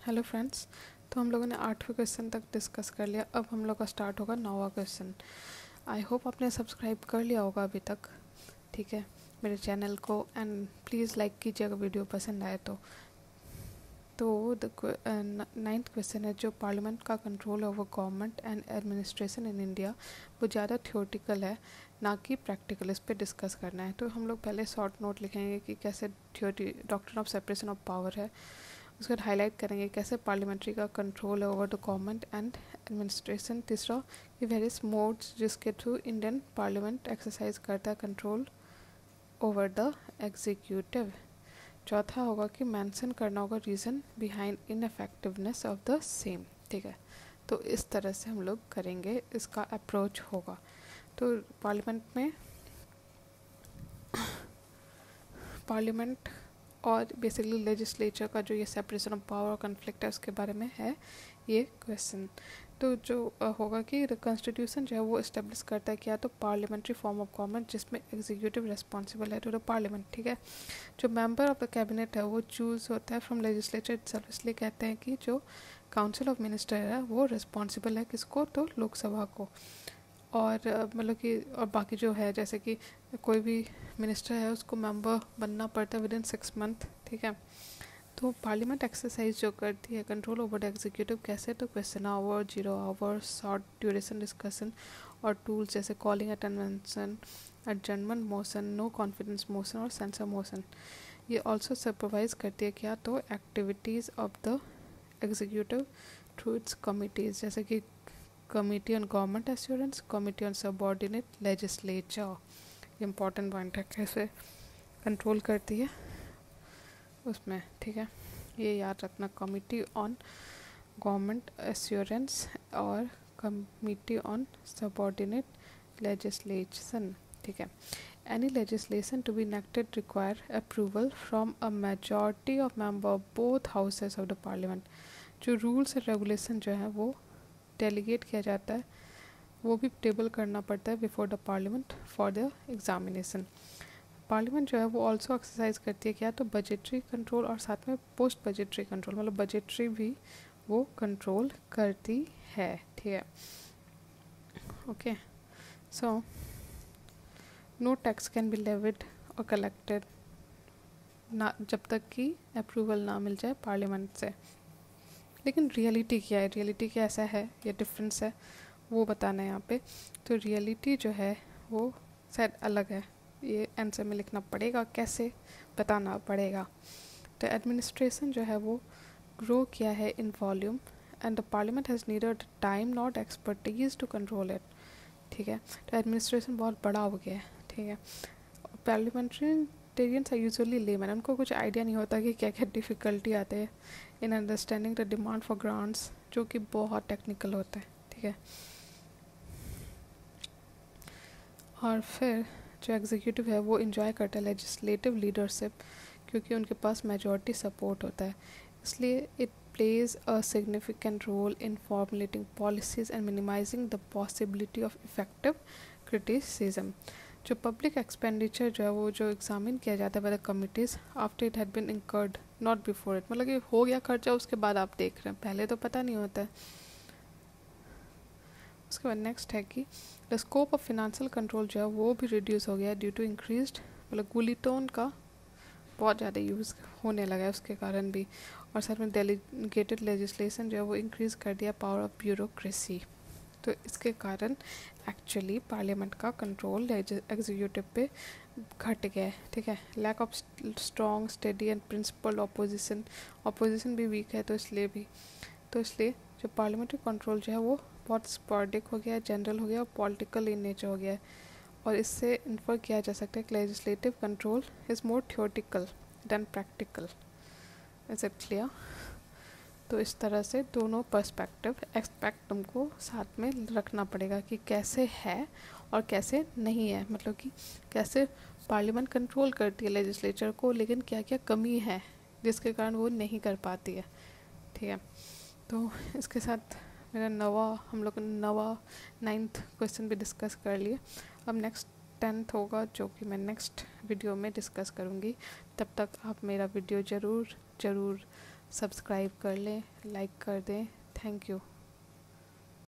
Hello friends. तो हम लोगों ने 8वें क्वेश्चन तक डिस्कस कर लिया। अब हम लोग का स्टार्ट होगा 9वां क्वेश्चन। आई होप आपने सब्सक्राइब कर लिया होगा अभी तक, ठीक है, मेरे चैनल को। एंड प्लीज़ लाइक कीजिए अगर वीडियो पसंद आए तो। द 9th क्वेश्चन है जो पार्लियामेंट का control over government and administration in India, वो ज़्यादा थ्योरेटिकल है ना कि प्रैक्टिकल। इस पर डिस्कस करना है। तो हम लोग पहले शॉर्ट नोट लिखेंगे कि कैसे theory doctrine of separation of power है। उसके बाद हाईलाइट करेंगे कैसे पार्लियामेंट्री का control over the government and administration. तीसरा कि वेरियस मोड्स जिसके थ्रू इंडियन पार्लियामेंट एक्सरसाइज करता है कंट्रोल ओवर द एग्जीक्यूटिव। चौथा होगा कि मेंशन करना होगा reason behind ineffectiveness of the same, ठीक है। तो इस तरह से हम लोग करेंगे, इसका अप्रोच होगा। तो पार्लियामेंट और बेसिकली लेजिस्लेचर का जो ये सेपरेशन ऑफ पावर और कन्फ्लिक्ट है उसके बारे में है ये क्वेश्चन। तो जो होगा कि कॉन्स्टिट्यूशन जो है वो इस्टेब्लिश करता है क्या, तो पार्लियामेंट्री फॉर्म ऑफ गवर्नमेंट जिसमें एग्जीक्यूटिव रिस्पॉन्सिबल है टू द पार्लियामेंट, ठीक है। जो मेंबर ऑफ द कैबिनेट है वो चूज़ होता है फ्रॉम लेजिस्लेचर इटसेल्फ। इसलिए कहते हैं कि जो काउंसिल ऑफ मिनिस्टर है वो रिस्पॉन्सिबल है किसको, तो लोकसभा को। और मतलब कि और बाकी जो है जैसे कि कोई भी मिनिस्टर है उसको मेंबर बनना पड़ता है विदिन 6 मंथ, ठीक है। तो पार्लियामेंट एक्सरसाइज जो करती है कंट्रोल ओवर द एग्जीक्यूटिव कैसे, तो question hour, 0 hour, short duration discussion और टूल्स जैसे calling attention, adjournment motion, no confidence motion और सेंसर मोशन। ये ऑल्सो सुपरवाइज करती है क्या, तो activities of the executive through its committees जैसे कि committee on government assurance, committee on subordinate legislature. Important point है कैसे कंट्रोल करती है उसमें, ठीक है, ये याद रखना। कमिटी ऑन गवर्नमेंट एश्योरेंस और कमिटी ऑन सबऑर्डिनेट लेजिस्लेशन, ठीक है। Any legislation to be enacted require approval from a majority of member both houses of the parliament. जो रूल्स एंड रेगुलेशन जो है वो डेलीगेट किया जाता है, वो भी टेबल करना पड़ता है before the parliament for the examination. Parliament जो है वो ऑल्सो एक्सरसाइज करती है क्या, तो बजटरी कंट्रोल और साथ में पोस्ट बजटरी कंट्रोल, मतलब बजटरी भी वो कंट्रोल करती है, ठीक है। Okay, so no tax can be levied और कलेक्टेड ना जब तक कि अप्रूवल ना मिल जाए पार्लियामेंट से। लेकिन रियलिटी क्या है, रियलिटी क्या ऐसा है या डिफरेंस है वो बताना है यहाँ पे। तो रियलिटी जो है वो शायद अलग है, ये आंसर में लिखना पड़ेगा, कैसे बताना पड़ेगा। तो एडमिनिस्ट्रेशन जो है वो ग्रो किया है in volume and the parliament has neither time not expertise to control it, ठीक है। तो एडमिनिस्ट्रेशन बहुत बड़ा हो गया है, ठीक है। पार्लियामेंट्रियंस आर यूजुअली लेमैन, उनको कुछ आइडिया नहीं होता कि क्या क्या डिफ़िकल्टी आते हैं in understanding the demand for grants, जो कि बहुत टेक्निकल होता है, ठीक है। और फिर जो एग्जीक्यूटिव है वो इन्जॉय करता है लेजिस्लेटिव लीडरशिप क्योंकि उनके पास मेजॉरिटी सपोर्ट होता है। इसलिए it plays a significant role in formulating policies and minimising the possibility of effective criticism. जो पब्लिक एक्सपेंडिचर जो है वो जो एग्जामिन किया जाता है by the committees after it had been incurred not before it, मतलब कि हो गया खर्चा उसके बाद आप देख रहे हैं, पहले तो पता नहीं होता है। उसके बाद नेक्स्ट है कि the scope of financial control जो है वो भी रिड्यूस हो गया ड्यू टू इंक्रीज्ड, मतलब गुलिटोन का बहुत ज़्यादा यूज़ होने लगा है उसके कारण भी। और साथ में डेलीगेटेड लेजिस्लेशन जो है वो इंक्रीज़ कर दिया पावर ऑफ ब्यूरोक्रेसी। तो इसके कारण एक्चुअली पार्लियामेंट का कंट्रोल एग्जीक्यूटिव पे घट गया है, ठीक है। Lack of strong steady and principled opposition भी वीक है, तो इसलिए जो पार्लियामेंट्री कंट्रोल जो है वो बहुत स्पॉर्डिक हो गया है, जनरल हो गया और पॉलिटिकल इन नेचर हो गया है। और इससे इन्फर किया जा सकता है कि legislative control is more theoretical than practical. Is it clear? तो इस तरह से दोनों पर्सपेक्टिव एक्सपेक्ट तुमको साथ में रखना पड़ेगा कि कैसे है और कैसे नहीं है, मतलब कि कैसे पार्लियामेंट कंट्रोल करती है लेजिस्लेचर को, लेकिन क्या क्या कमी है जिसके कारण वो नहीं कर पाती है, ठीक है। तो इसके साथ मेरा हम लोग ने 9th क्वेश्चन भी डिस्कस कर लिए। अब नेक्स्ट 10th होगा जो कि मैं नेक्स्ट वीडियो में डिस्कस करूँगी। तब तक आप मेरा वीडियो ज़रूर सब्सक्राइब कर लें, लाइक कर दें। Thank you.